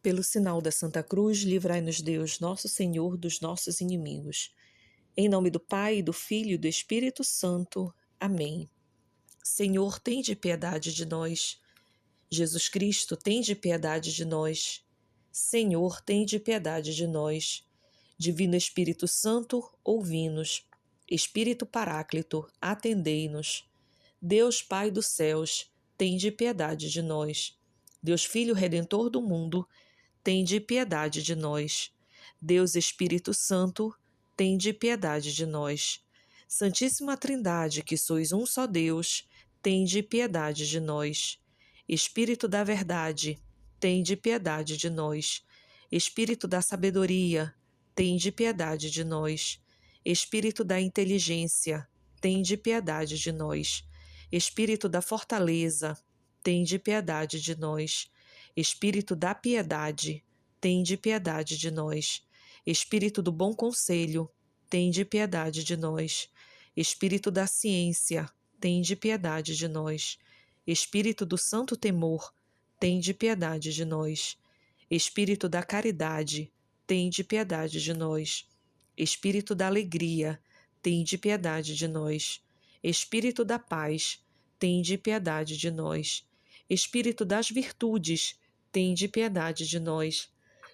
Pelo sinal da Santa Cruz, livrai-nos Deus, nosso Senhor, dos nossos inimigos. Em nome do Pai, do Filho e do Espírito Santo. Amém. Senhor, tende piedade de nós. Jesus Cristo, tende piedade de nós. Senhor, tende piedade de nós. Divino Espírito Santo, ouvi-nos. Espírito Paráclito, atendei-nos. Deus Pai dos céus, tende piedade de nós. Deus Filho Redentor do mundo, tende piedade de nós. Deus Espírito Santo, tende piedade de nós. Santíssima Trindade, que sois um só Deus, tende piedade de nós. Espírito da verdade, tende piedade de nós. Espírito da sabedoria, tende piedade de nós. Espírito da inteligência, tende piedade de nós. Espírito da fortaleza, tende piedade de nós. Espírito da piedade, tende piedade de nós. Espírito do bom conselho, tende piedade de nós. Espírito da ciência, tende piedade de nós. Espírito do santo temor, tende piedade de nós. Espírito da caridade, tende piedade de nós. Espírito da alegria, tende piedade de nós. Espírito da paz, tende piedade de nós. Espírito das virtudes, tende piedade de nós.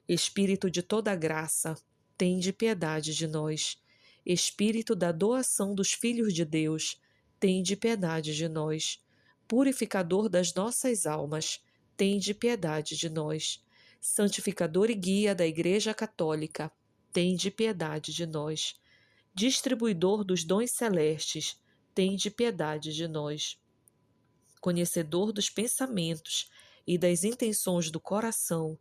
Espírito de toda graça, tende piedade de nós. Espírito da doação dos filhos de Deus, tende piedade de nós. Purificador das nossas almas, tende piedade de nós. Santificador e guia da Igreja Católica, tende piedade de nós. Distribuidor dos dons celestes, tende piedade de nós. Conhecedor dos pensamentos e das intenções do coração,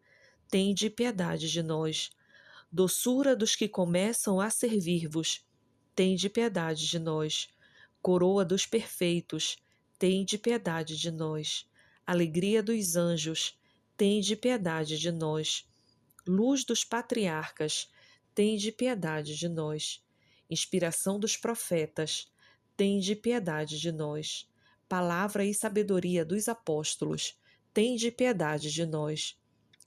tende piedade de nós. Doçura dos que começam a servir-vos, tende piedade de nós. Coroa dos perfeitos, tende piedade de nós. Alegria dos anjos, tende piedade de nós. Luz dos patriarcas, tende piedade de nós. Inspiração dos profetas, tende piedade de nós. Palavra e sabedoria dos apóstolos, tende piedade de nós.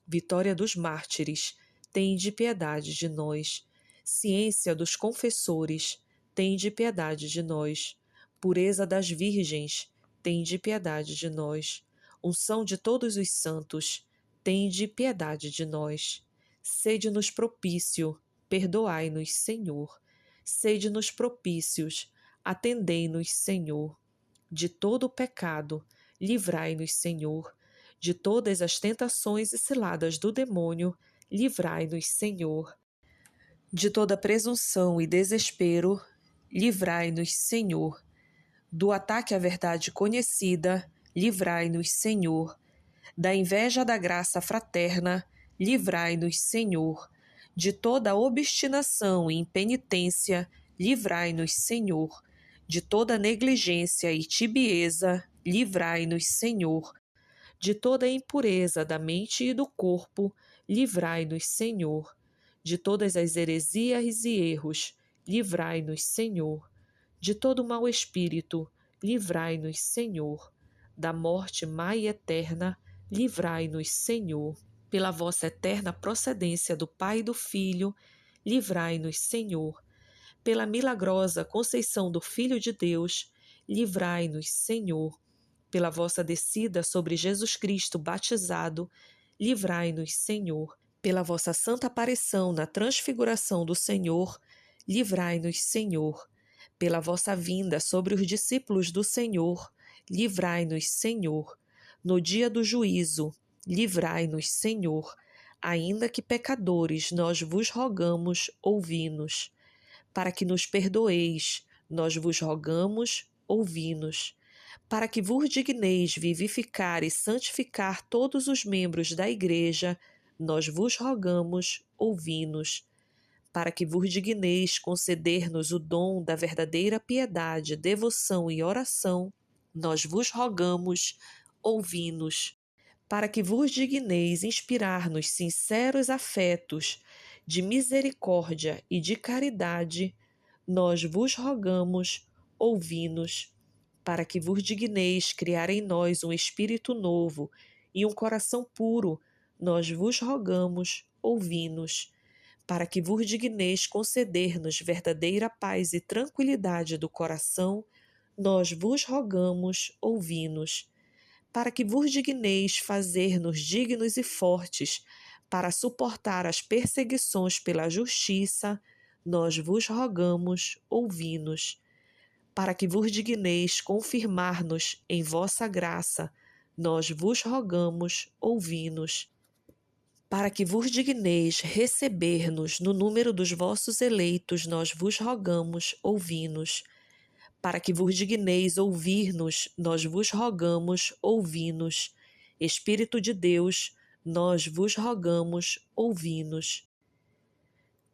Vitória dos mártires, tende piedade de nós. Ciência dos confessores, tende piedade de nós. Pureza das virgens, tende piedade de nós. Unção de todos os santos, tende piedade de nós. Sede-nos propício, perdoai-nos, Senhor. Sede-nos propícios, atendei-nos, Senhor. De todo o pecado, livrai-nos, Senhor. De todas as tentações e ciladas do demônio, livrai-nos, Senhor. De toda presunção e desespero, livrai-nos, Senhor. Do ataque à verdade conhecida, livrai-nos, Senhor. Da inveja da graça fraterna, livrai-nos, Senhor. De toda obstinação e impenitência, livrai-nos, Senhor. De toda negligência e tibieza, livrai-nos, Senhor. De toda impureza da mente e do corpo, livrai-nos, Senhor. De todas as heresias e erros, livrai-nos, Senhor. De todo mau espírito, livrai-nos, Senhor. Da morte má e eterna, livrai-nos, Senhor. Pela vossa eterna procedência do Pai e do Filho, livrai-nos, Senhor. Pela milagrosa conceição do Filho de Deus, livrai-nos, Senhor. Pela vossa descida sobre Jesus Cristo batizado, livrai-nos, Senhor. Pela vossa santa aparição na transfiguração do Senhor, livrai-nos, Senhor. Pela vossa vinda sobre os discípulos do Senhor, livrai-nos, Senhor. No dia do juízo, livrai-nos, Senhor. Ainda que pecadores, nós vos rogamos, ouvi-nos. Para que nos perdoeis, nós vos rogamos, ouvi-nos. Para que vos digneis vivificar e santificar todos os membros da Igreja, nós vos rogamos, ouvi-nos. Para que vos digneis conceder-nos o dom da verdadeira piedade, devoção e oração, nós vos rogamos, ouvi-nos. Para que vos digneis inspirar-nos sinceros afetos de misericórdia e de caridade, nós vos rogamos, ouvi-nos. Para que vos digneis criar em nós um espírito novo e um coração puro, nós vos rogamos, ouvi-nos. Para que vos digneis conceder-nos verdadeira paz e tranquilidade do coração, nós vos rogamos, ouvi-nos. Para que vos digneis fazer-nos dignos e fortes, para suportar as perseguições pela justiça, nós vos rogamos, ouvi-nos. Para que vos digneis confirmar-nos em vossa graça, nós vos rogamos, ouvi-nos. Para que vos digneis receber-nos no número dos vossos eleitos, nós vos rogamos, ouvi-nos. Para que vos digneis ouvir-nos, nós vos rogamos, ouvi-nos. Espírito de Deus, nós vos rogamos, ouvi-nos.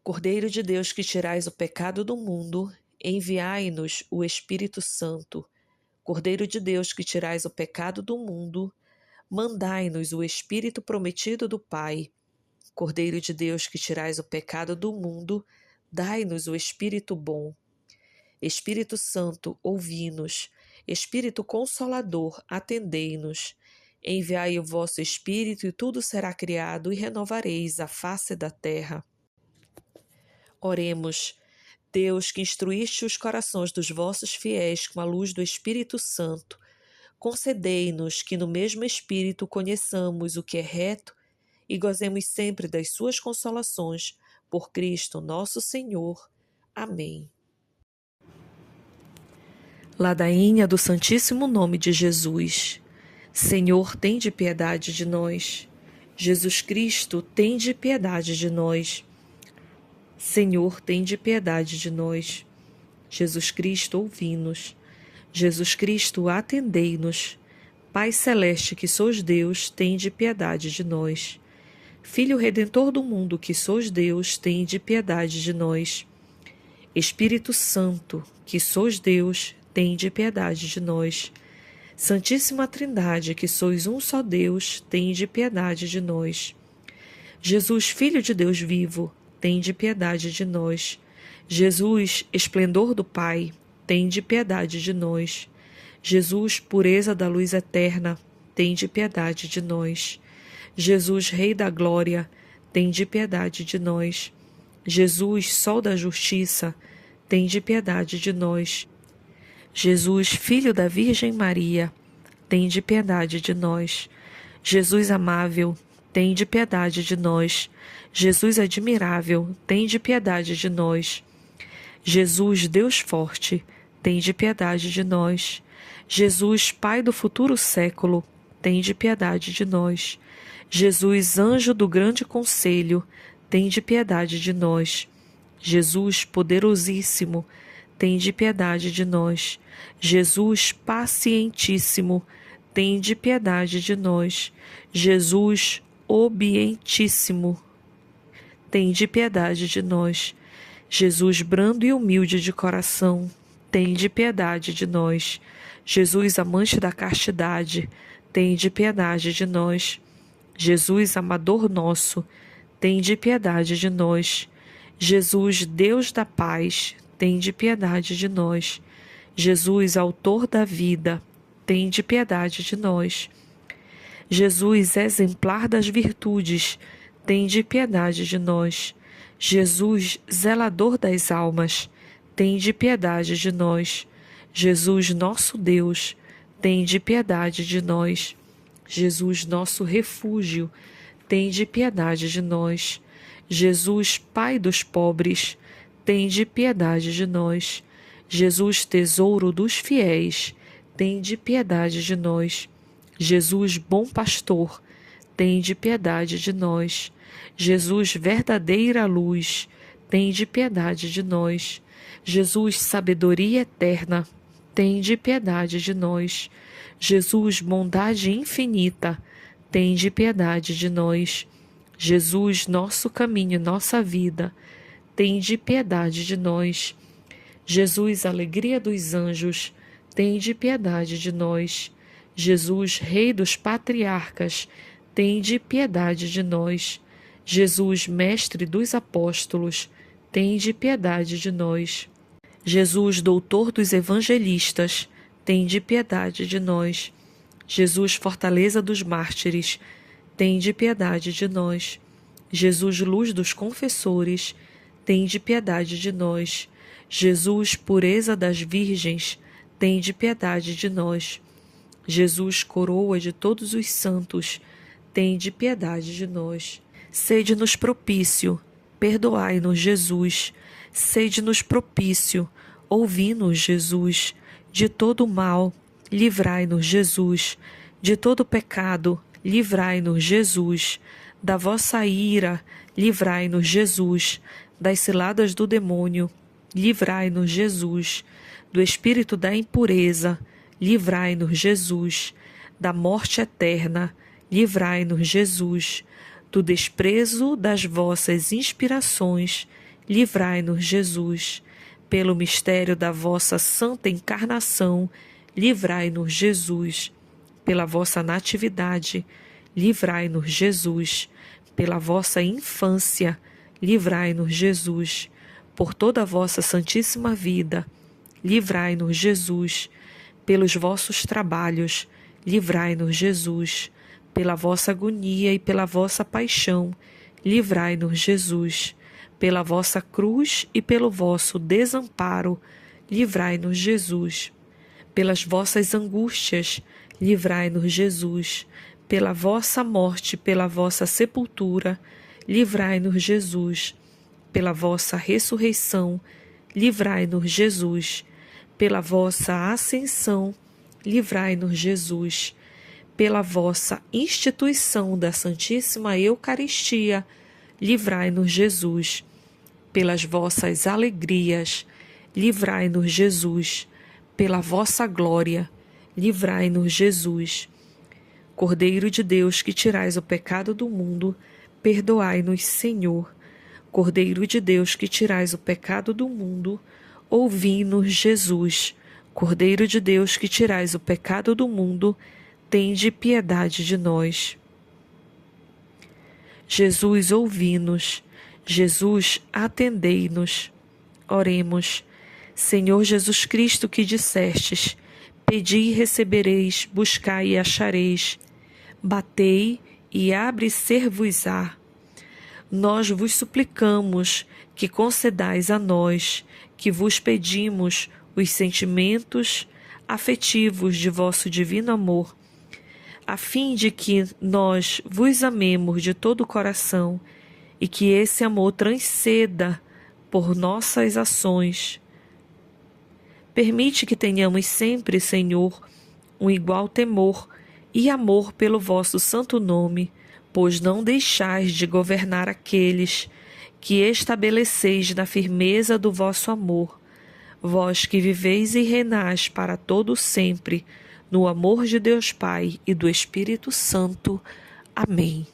Cordeiro de Deus, que tirais o pecado do mundo, enviai-nos o Espírito Santo. Cordeiro de Deus, que tirais o pecado do mundo, mandai-nos o Espírito prometido do Pai. Cordeiro de Deus, que tirais o pecado do mundo, dai-nos o Espírito bom. Espírito Santo, ouvi-nos. Espírito Consolador, atendei-nos. Enviai o vosso Espírito e tudo será criado e renovareis a face da terra. Oremos. Deus, que instruíste os corações dos vossos fiéis com a luz do Espírito Santo, concedei-nos que no mesmo Espírito conheçamos o que é reto e gozemos sempre das suas consolações, por Cristo nosso Senhor. Amém. Ladainha do Santíssimo Nome de Jesus. Senhor, tende piedade de nós. Jesus Cristo, tende piedade de nós. Senhor, tende piedade de nós. Jesus Cristo, ouvi-nos. Jesus Cristo, atendei-nos. Pai Celeste, que sois Deus, tende piedade de nós. Filho Redentor do mundo, que sois Deus, tende piedade de nós. Espírito Santo, que sois Deus, tende piedade de nós. Santíssima Trindade, que sois um só Deus, tende piedade de nós. Jesus, Filho de Deus vivo, tende piedade de nós. Jesus, esplendor do Pai, tende piedade de nós. Jesus, pureza da luz eterna, tende piedade de nós. Jesus, Rei da glória, tende piedade de nós. Jesus, Sol da justiça, tende piedade de nós. Jesus, Filho da Virgem Maria, tende piedade de nós. Jesus amável, tende piedade de nós. Jesus admirável, tende piedade de nós. Jesus, Deus forte, tende piedade de nós. Jesus, Pai do futuro século, tende piedade de nós. Jesus, anjo do grande conselho, tende piedade de nós. Jesus, poderosíssimo, tende piedade de nós. Jesus, pacientíssimo, tende piedade de nós. Jesus, obedientíssimo, tende piedade de nós. Jesus, brando e humilde de coração, tende piedade de nós. Jesus, amante da castidade, tende piedade de nós. Jesus, amador nosso, tende piedade de nós. Jesus, Deus da paz, tende piedade de nós. Jesus, autor da vida, tende piedade de nós. Jesus, exemplar das virtudes, tende piedade de nós. Jesus, zelador das almas, tende piedade de nós. Jesus, nosso Deus, tende piedade de nós. Jesus, nosso refúgio, tende piedade de nós. Jesus, Pai dos pobres, tende piedade de nós. Jesus, tesouro dos fiéis, tende piedade de nós. Jesus, bom pastor, tende piedade de nós. Jesus, verdadeira luz, tende piedade de nós. Jesus, sabedoria eterna, tende piedade de nós. Jesus, bondade infinita, tende piedade de nós. Jesus, nosso caminho, nossa vida, tende piedade de nós. Jesus, alegria dos anjos, tende piedade de nós. Jesus, Rei dos patriarcas, tende piedade de nós. Jesus, mestre dos apóstolos, tende piedade de nós. Jesus, doutor dos evangelistas, tende piedade de nós. Jesus, fortaleza dos mártires, tende piedade de nós. Jesus, luz dos confessores, tende piedade de nós. Jesus, pureza das virgens, tende piedade de nós. Jesus, coroa de todos os santos, tende piedade de nós. Sede-nos propício, perdoai-nos, Jesus. Sede-nos propício, ouvi-nos, Jesus. De todo mal, livrai-nos, Jesus. De todo pecado, livrai-nos, Jesus. Da vossa ira, livrai-nos, Jesus. Das ciladas do demônio, livrai-nos, Jesus. Do espírito da impureza, livrai-nos, Jesus. Da morte eterna, livrai-nos, Jesus. Do desprezo das vossas inspirações, livrai-nos, Jesus. Pelo mistério da vossa santa encarnação, livrai-nos, Jesus. Pela vossa natividade, livrai-nos, Jesus. Pela vossa infância, livrai-nos, Jesus. Por toda a vossa santíssima vida, livrai-nos, Jesus. Pelos vossos trabalhos, livrai-nos, Jesus. Pela vossa agonia e pela vossa paixão, livrai-nos, Jesus. Pela vossa cruz e pelo vosso desamparo, livrai-nos, Jesus. Pelas vossas angústias, livrai-nos, Jesus. Pela vossa morte, pela vossa sepultura, livrai-nos, Jesus. Pela vossa ressurreição, livrai-nos, Jesus. Pela vossa ascensão, livrai-nos, Jesus. Pela vossa instituição da Santíssima Eucaristia, livrai-nos, Jesus. Pelas vossas alegrias, livrai-nos, Jesus. Pela vossa glória, livrai-nos, Jesus. Cordeiro de Deus, que tirais o pecado do mundo, perdoai-nos, Senhor. Cordeiro de Deus, que tirais o pecado do mundo, ouvi-nos, Jesus. Cordeiro de Deus, que tirais o pecado do mundo, tende piedade de nós. Jesus, ouvi-nos. Jesus, atendei-nos. Oremos. Senhor Jesus Cristo, que dissestes: pedi e recebereis, buscai e achareis, batei e abre-ser-vos-á. Nós vos suplicamos que concedais a nós, que vos pedimos, os sentimentos afetivos de vosso divino amor, a fim de que nós vos amemos de todo o coração e que esse amor transcenda por nossas ações. Permite que tenhamos sempre, Senhor, um igual temor e amor pelo vosso santo nome, pois não deixais de governar aqueles que estabeleceis na firmeza do vosso amor, vós que viveis e reinais para todo sempre, no amor de Deus Pai e do Espírito Santo. Amém.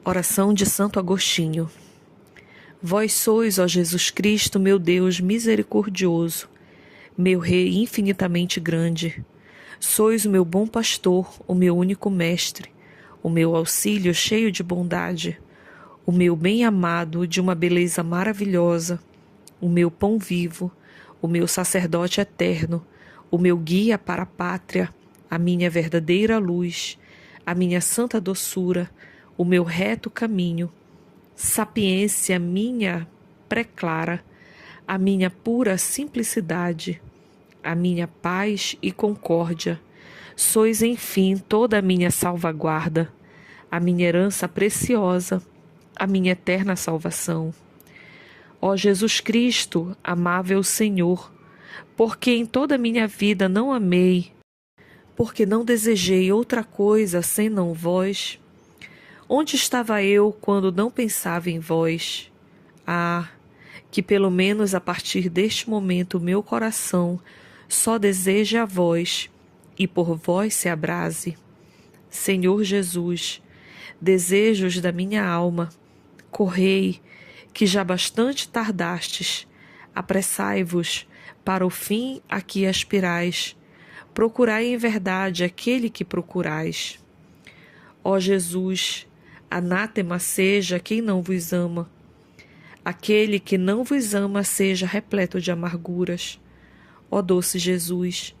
Oração de Santo Agostinho. Vós sois, ó Jesus Cristo, meu Deus misericordioso, meu Rei infinitamente grande. Sois o meu bom pastor, o meu único mestre, o meu auxílio cheio de bondade, o meu bem-amado de uma beleza maravilhosa, o meu pão vivo, o meu sacerdote eterno, o meu guia para a pátria, a minha verdadeira luz, a minha santa doçura, o meu reto caminho, sapiência minha pré-clara, a minha pura simplicidade, a minha paz e concórdia. Sois, enfim, toda a minha salvaguarda, a minha herança preciosa, a minha eterna salvação. Ó Jesus Cristo, amável Senhor, porque em toda a minha vida não amei, porque não desejei outra coisa senão vós. Onde estava eu quando não pensava em vós? Ah, que pelo menos a partir deste momento o meu coração só deseje a vós e por vós se abrase. Senhor Jesus, desejos da minha alma, correi, que já bastante tardastes, apressai-vos para o fim a que aspirais, procurai em verdade aquele que procurais. Ó Jesus, anátema seja quem não vos ama. Aquele que não vos ama seja repleto de amarguras. Ó doce Jesus,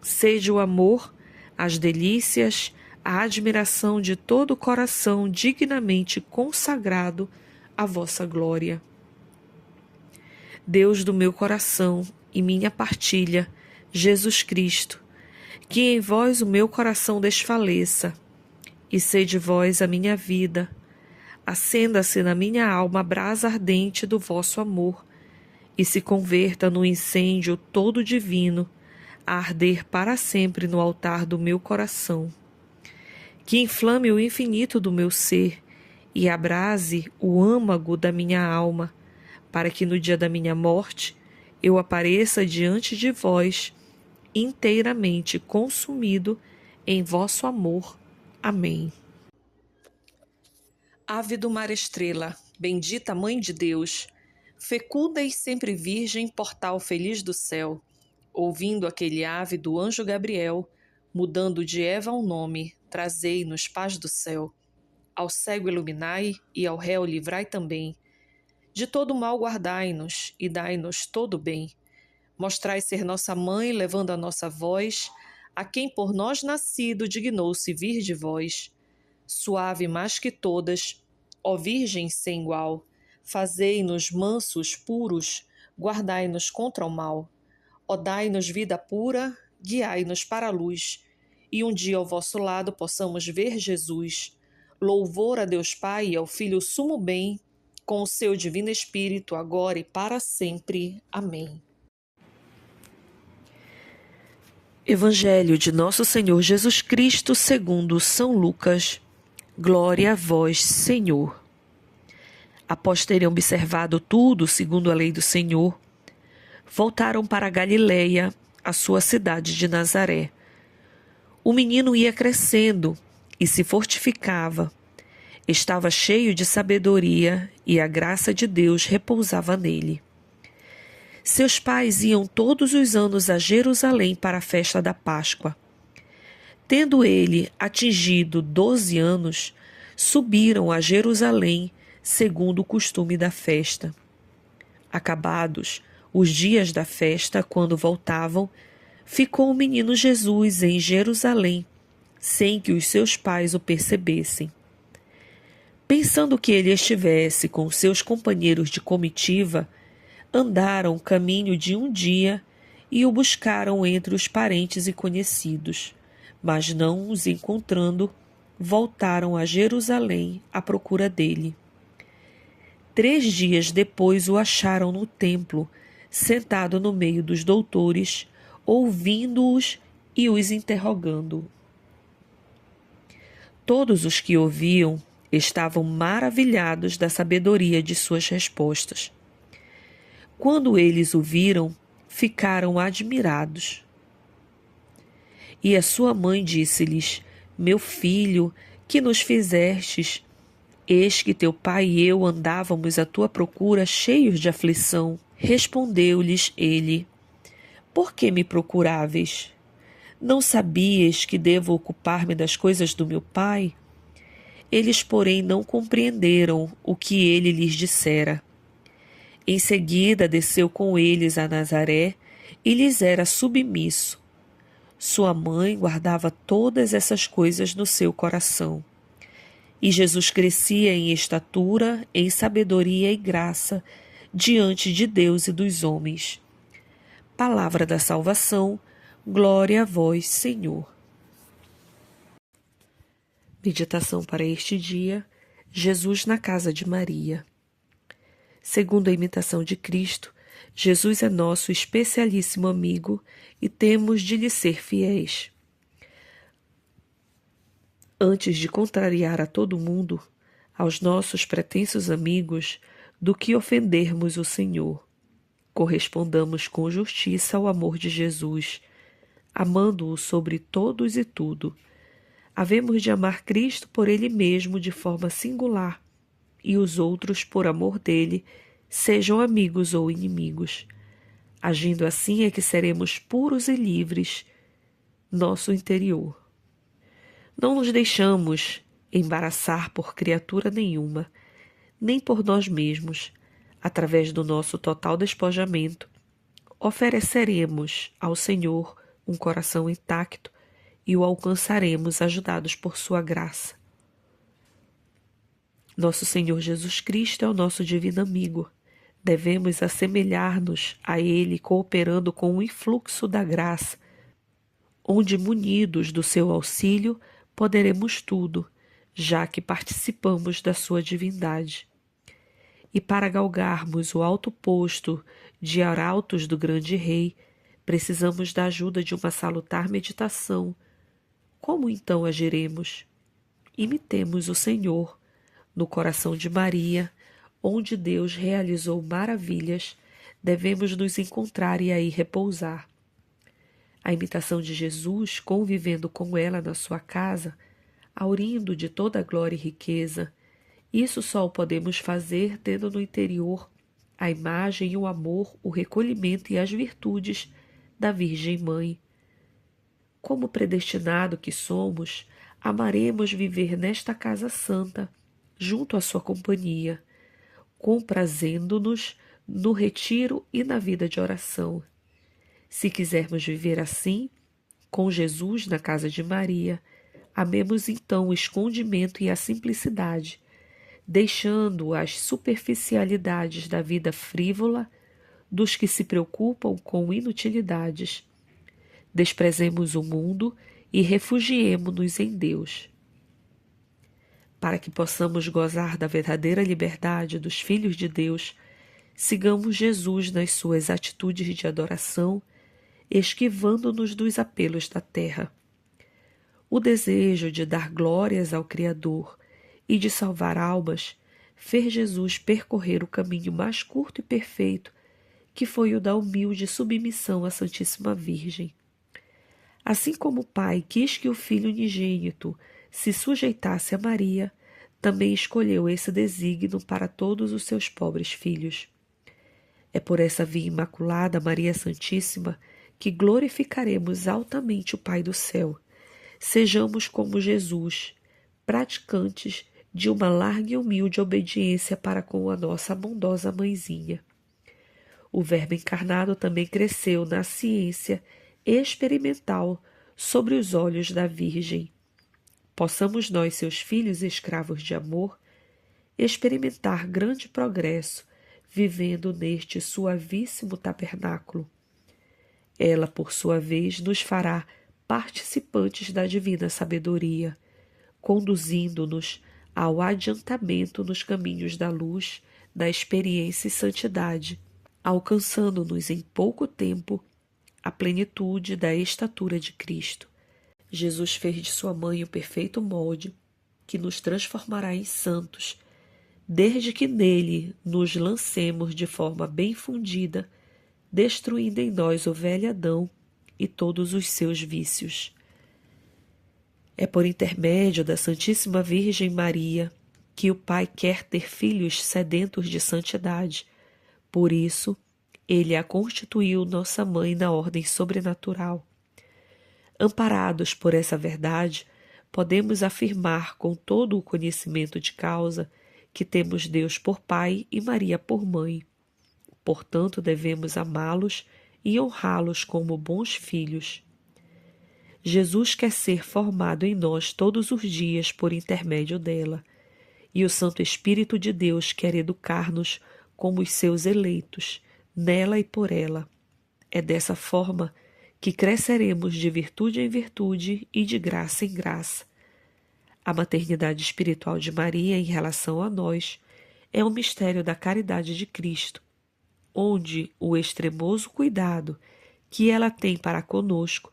sede o amor, as delícias, a admiração de todo o coração dignamente consagrado à vossa glória. Deus do meu coração e minha partilha, Jesus Cristo, que em vós o meu coração desfaleça, e sede vós a minha vida. Acenda-se na minha alma a brasa ardente do vosso amor, e se converta no incêndio todo divino, a arder para sempre no altar do meu coração. Que inflame o infinito do meu ser, e abrase o âmago da minha alma, para que no dia da minha morte eu apareça diante de vós, inteiramente consumido em vosso amor. Amém. Ave do mar estrela, bendita Mãe de Deus, fecunda e sempre virgem, portal feliz do céu, ouvindo aquele ave do anjo Gabriel, mudando de Eva o nome, trazei-nos paz do céu. Ao cego iluminai e ao réu livrai também. De todo mal guardai-nos e dai-nos todo bem. Mostrai ser nossa mãe, levando a nossa voz, a quem por nós nascido dignou-se vir de vós. Suave mais que todas, ó Virgem sem igual, fazei-nos mansos, puros, guardai-nos contra o mal. Ó dai-nos vida pura, guiai-nos para a luz, e um dia ao vosso lado possamos ver Jesus. Louvor a Deus Pai e ao Filho sumo bem, com o seu divino Espírito, agora e para sempre. Amém. Evangelho de Nosso Senhor Jesus Cristo segundo São Lucas. Glória a vós, Senhor. Após terem observado tudo segundo a lei do Senhor, voltaram para Galiléia, a sua cidade de Nazaré. O menino ia crescendo e se fortificava. Estava cheio de sabedoria e a graça de Deus repousava nele. Seus pais iam todos os anos a Jerusalém para a festa da Páscoa. Tendo ele atingido 12 anos, subiram a Jerusalém segundo o costume da festa. Acabados os dias da festa, quando voltavam, ficou o menino Jesus em Jerusalém, sem que os seus pais o percebessem. Pensando que ele estivesse com seus companheiros de comitiva, andaram o caminho de um dia e o buscaram entre os parentes e conhecidos, mas não os encontrando, voltaram a Jerusalém à procura dele. 3 dias depois o acharam no templo, sentado no meio dos doutores, ouvindo-os e os interrogando. Todos os que ouviam estavam maravilhados da sabedoria de suas respostas. Quando eles o viram, ficaram admirados. E a sua mãe disse-lhes: Meu filho, que nos fizestes? Eis que teu pai e eu andávamos à tua procura, cheios de aflição. Respondeu-lhes ele: Por que me procuráveis? Não sabias que devo ocupar-me das coisas do meu pai? Eles, porém, não compreenderam o que ele lhes dissera. Em seguida, desceu com eles a Nazaré e lhes era submisso. Sua mãe guardava todas essas coisas no seu coração. E Jesus crescia em estatura, em sabedoria e graça, diante de Deus e dos homens. Palavra da salvação, glória a vós, Senhor. Meditação para este dia, Jesus na casa de Maria. Segundo a imitação de Cristo, Jesus é nosso especialíssimo amigo e temos de lhe ser fiéis. Antes de contrariar a todo mundo, aos nossos pretensos amigos, do que ofendermos o Senhor, correspondamos com justiça ao amor de Jesus, amando-o sobre todos e tudo. Havemos de amar Cristo por Ele mesmo de forma singular, e os outros, por amor dele, sejam amigos ou inimigos. Agindo assim é que seremos puros e livres, nosso interior. Não nos deixamos embaraçar por criatura nenhuma, nem por nós mesmos. Através do nosso total despojamento, ofereceremos ao Senhor um coração intacto e o alcançaremos ajudados por sua graça. Nosso Senhor Jesus Cristo é o nosso divino amigo. Devemos assemelhar-nos a Ele, cooperando com o influxo da graça, onde, munidos do seu auxílio, poderemos tudo, já que participamos da sua divindade. E para galgarmos o alto posto de arautos do grande Rei, precisamos da ajuda de uma salutar meditação. Como então agiremos? Imitemos o Senhor no coração de Maria, onde Deus realizou maravilhas. Devemos nos encontrar e aí repousar. A imitação de Jesus, convivendo com ela na sua casa, aurindo de toda a glória e riqueza, isso só o podemos fazer tendo no interior a imagem e o amor, o recolhimento e as virtudes da Virgem Mãe. Como predestinado que somos, amaremos viver nesta casa santa, junto à sua companhia, comprazendo-nos no retiro e na vida de oração. Se quisermos viver assim, com Jesus na casa de Maria, amemos então o escondimento e a simplicidade, deixando as superficialidades da vida frívola dos que se preocupam com inutilidades. Desprezemos o mundo e refugiemo-nos em Deus. Para que possamos gozar da verdadeira liberdade dos filhos de Deus, sigamos Jesus nas suas atitudes de adoração, esquivando-nos dos apelos da terra. O desejo de dar glórias ao Criador e de salvar almas fez Jesus percorrer o caminho mais curto e perfeito, que foi o da humilde submissão à Santíssima Virgem. Assim como o Pai quis que o Filho unigênito se sujeitasse a Maria, também escolheu esse desígnio para todos os seus pobres filhos. É por essa via imaculada, Maria Santíssima, que glorificaremos altamente o Pai do céu. Sejamos como Jesus, praticantes de uma larga e humilde obediência para com a nossa bondosa mãezinha. O Verbo encarnado também cresceu na ciência experimental sobre os olhos da Virgem. Possamos nós, seus filhos e escravos de amor, experimentar grande progresso, vivendo neste suavíssimo tabernáculo. Ela, por sua vez, nos fará participantes da divina sabedoria, conduzindo-nos ao adiantamento nos caminhos da luz, da experiência e santidade, alcançando-nos em pouco tempo a plenitude da estatura de Cristo. Jesus fez de sua mãe o perfeito molde que nos transformará em santos, desde que nele nos lancemos de forma bem fundida, destruindo em nós o velho Adão e todos os seus vícios. É por intermédio da Santíssima Virgem Maria que o Pai quer ter filhos sedentos de santidade. Por isso, Ele a constituiu nossa mãe na ordem sobrenatural. Amparados por essa verdade, podemos afirmar com todo o conhecimento de causa que temos Deus por Pai e Maria por Mãe. Portanto, devemos amá-los e honrá-los como bons filhos. Jesus quer ser formado em nós todos os dias por intermédio dela, e o Santo Espírito de Deus quer educar-nos como os seus eleitos, nela e por ela. É dessa forma que cresceremos de virtude em virtude e de graça em graça. A maternidade espiritual de Maria em relação a nós é o mistério da caridade de Cristo, onde o extremoso cuidado que ela tem para conosco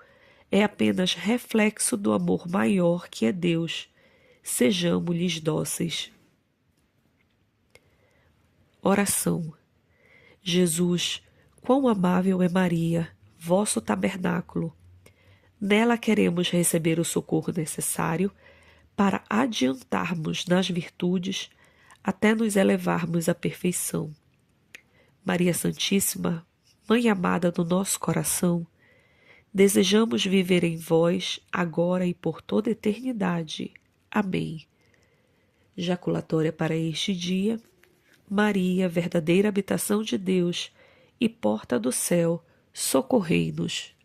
é apenas reflexo do amor maior que é Deus. Sejamos-lhes dóceis. Oração. Jesus, quão amável é Maria, vosso tabernáculo. Nela queremos receber o socorro necessário para adiantarmos nas virtudes até nos elevarmos à perfeição. Maria Santíssima, Mãe amada do nosso coração, desejamos viver em vós, agora e por toda a eternidade. Amém. Jaculatória para este dia. Maria, verdadeira habitação de Deus e porta do céu, socorrei-nos.